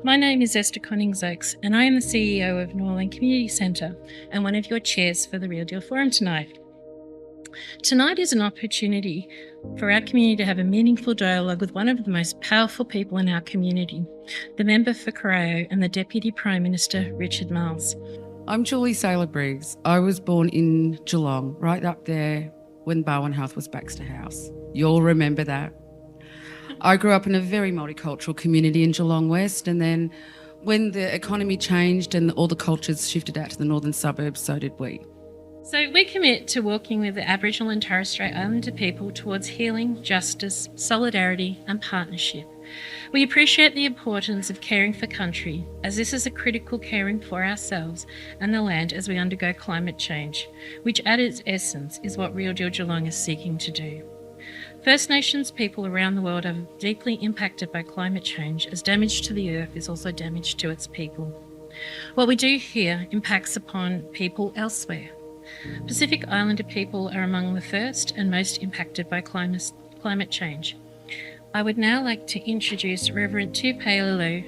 My name is Esther Conings-Oakes and I am the CEO of Norland Community Centre and one of your chairs for the Real Deal Forum tonight. Tonight is an opportunity for our community to have a meaningful dialogue with one of the most powerful people in our community, the member for Corio and the Deputy Prime Minister, Richard Marles. I'm Julie Saylor-Briggs. I was born in Geelong, right up there when Barwon House was Baxter House. You'll remember that. I grew up in a very multicultural community in Geelong West, and then when the economy changed and all the cultures shifted out to the northern suburbs, so did we. So we commit to working with the Aboriginal and Torres Strait Islander people towards healing, justice, solidarity and partnership. We appreciate the importance of caring for country, as this is a critical caring for ourselves and the land as we undergo climate change, which at its essence is what Real Deal Geelong is seeking to do. First Nations people around the world are deeply impacted by climate change, as damage to the earth is also damage to its people. What we do here impacts upon people elsewhere. Pacific Islander people are among the first and most impacted by climate change. I would now like to introduce Reverend Tupelo,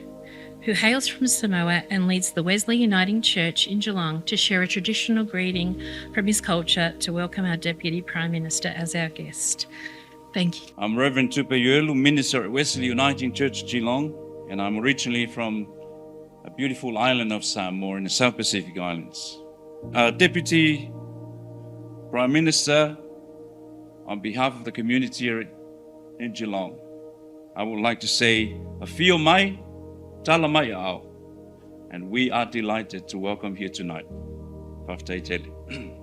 who hails from Samoa and leads the Wesley Uniting Church in Geelong, to share a traditional greeting from his culture to welcome our Deputy Prime Minister as our guest. Thank you. I'm Reverend Tupelo, minister at Wesley Uniting Church Geelong, and I'm originally from a beautiful island of Samoa in the South Pacific Islands. Deputy Prime Minister, on behalf of the community here in Geelong, I would like to say, Afio mai, tala mai ao, and we are delighted to welcome here tonight. Whaftaitele.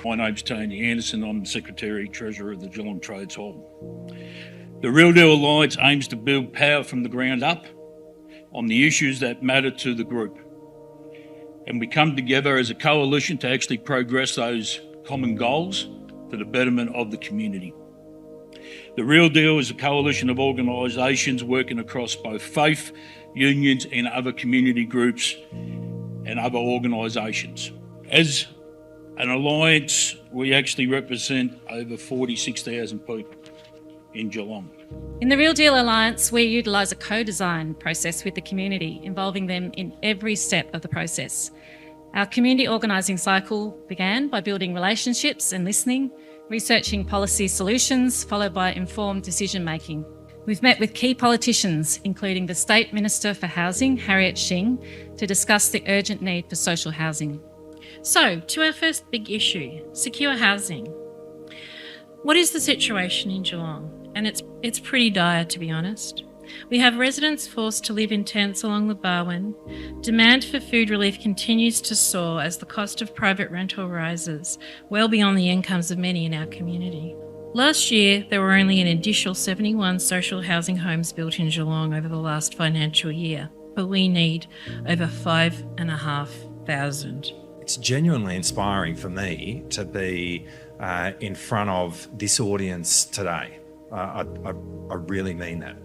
My name's Tony Anderson. I'm the Secretary Treasurer of the Geelong Trades Hall. The Real Deal Alliance aims to build power from the ground up on the issues that matter to the group. And we come together as a coalition to actually progress those common goals for the betterment of the community. The Real Deal is a coalition of organisations working across both faith, unions and other community groups and other organisations. As an alliance, we actually represent over 46,000 people in Geelong. In the Real Deal Alliance, we utilise a co-design process with the community, involving them in every step of the process. Our community organising cycle began by building relationships and listening, researching policy solutions, followed by informed decision making. We've met with key politicians, including the State Minister for Housing, Harriet Shing, to discuss the urgent need for social housing. So, to our first big issue, secure housing. What is the situation in Geelong? And it's pretty dire, to be honest. We have residents forced to live in tents along the Barwon. Demand for food relief continues to soar as the cost of private rental rises, well beyond the incomes of many in our community. Last year, there were only an additional 71 social housing homes built in Geelong over the last financial year, but we need over 5,500. It's genuinely inspiring for me to be in front of this audience today. I really mean that.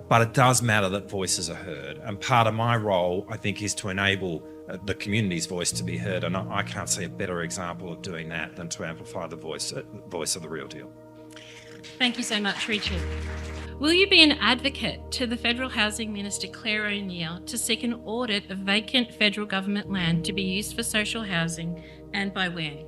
But it does matter that voices are heard. And part of my role, I think, is to enable the community's voice to be heard. And I can't see a better example of doing that than to amplify the voice of the Real Deal. Thank you so much, Richard. Will you be an advocate to the Federal Housing Minister, Claire O'Neill, to seek an audit of vacant federal government land to be used for social housing, and by when?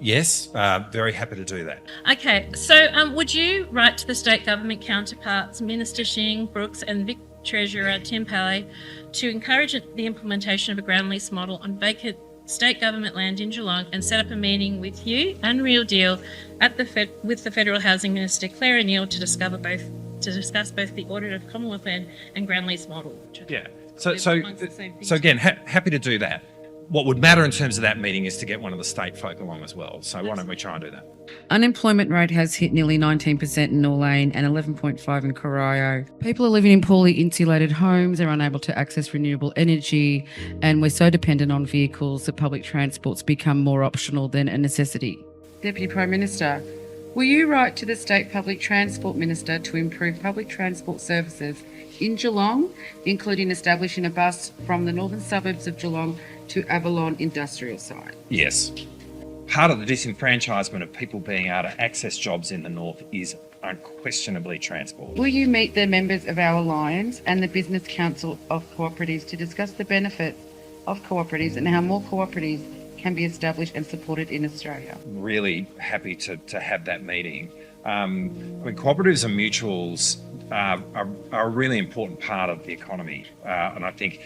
Yes, very happy to do that. Okay, so would you write to the state government counterparts, Minister Shing, Brooks and Vic Treasurer Tim Palley, to encourage the implementation of a ground lease model on vacant state government land in Geelong, and set up a meeting with you and Real Deal with the Federal Housing Minister, Claire O'Neill, to discuss both the audit of Commonwealth land and ground lease model? Yeah. So again, happy to do that. What would matter in terms of that meeting is to get one of the state folk along as well. So why don't we try and do that? Unemployment rate has hit nearly 19% in Norlane and 11.5% in Corio. People are living in poorly insulated homes, they're unable to access renewable energy, and we're so dependent on vehicles that public transport's become more optional than a necessity. Deputy Prime Minister, will you write to the State Public Transport Minister to improve public transport services in Geelong, including establishing a bus from the northern suburbs of Geelong to Avalon Industrial Site? Yes. part of the disenfranchisement of people being able to access jobs in the north is unquestionably transport. Will you meet the members of our Alliance and the Business Council of Cooperatives to discuss the benefits of cooperatives and how more cooperatives can be established and supported in Australia? Really happy to have that meeting. Cooperatives and mutuals are a really important part of the economy, and I think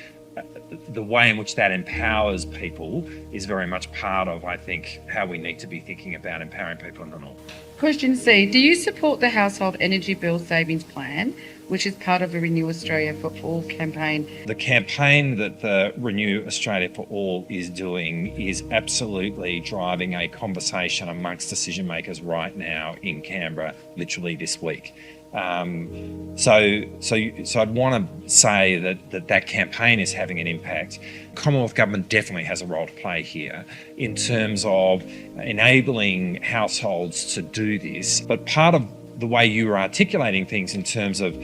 the way in which that empowers people is very much part of, I think, how we need to be thinking about empowering people in the north. Question C. Do you support the Household Energy Bill Savings Plan, which is part of the Renew Australia for All campaign? The campaign that the Renew Australia for All is doing is absolutely driving a conversation amongst decision makers right now in Canberra, literally this week. So I'd want to say that campaign is having an impact. Commonwealth Government definitely has a role to play here in terms of enabling households to do this. But part of the way you are articulating things in terms of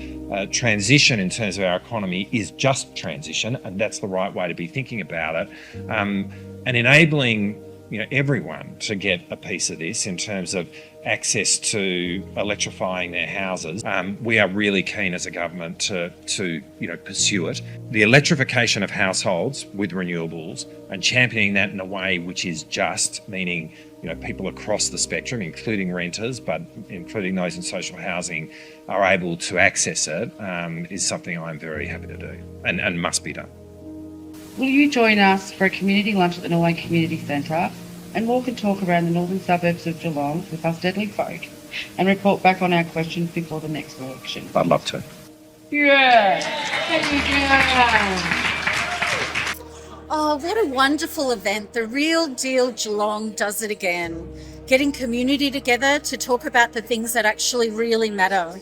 transition, in terms of our economy, is just transition, and that's the right way to be thinking about it. And enabling everyone to get a piece of this in terms of access to electrifying their houses. We are really keen as a government to pursue it. The electrification of households with renewables and championing that in a way which is just, meaning people across the spectrum, including renters, but including those in social housing, are able to access it, is something I'm very happy to do and must be done. Will you join us for a community lunch at the Norway Community Centre and walk and talk around the northern suburbs of Geelong with us deadly folk and report back on our questions before the next election? I'd love to. Yeah! Oh, what a wonderful event. The Real Deal Geelong does it again. Getting community together to talk about the things that actually really matter.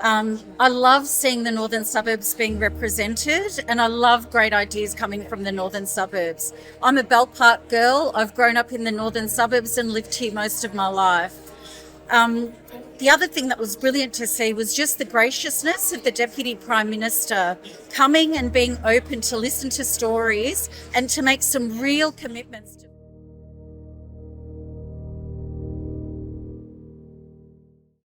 I love seeing the northern suburbs being represented, and I love great ideas coming from the northern suburbs. I'm a Bell Park girl. I've grown up in the northern suburbs and lived here most of my life. The other thing that was brilliant to see was just the graciousness of the Deputy Prime Minister coming and being open to listen to stories and to make some real commitments to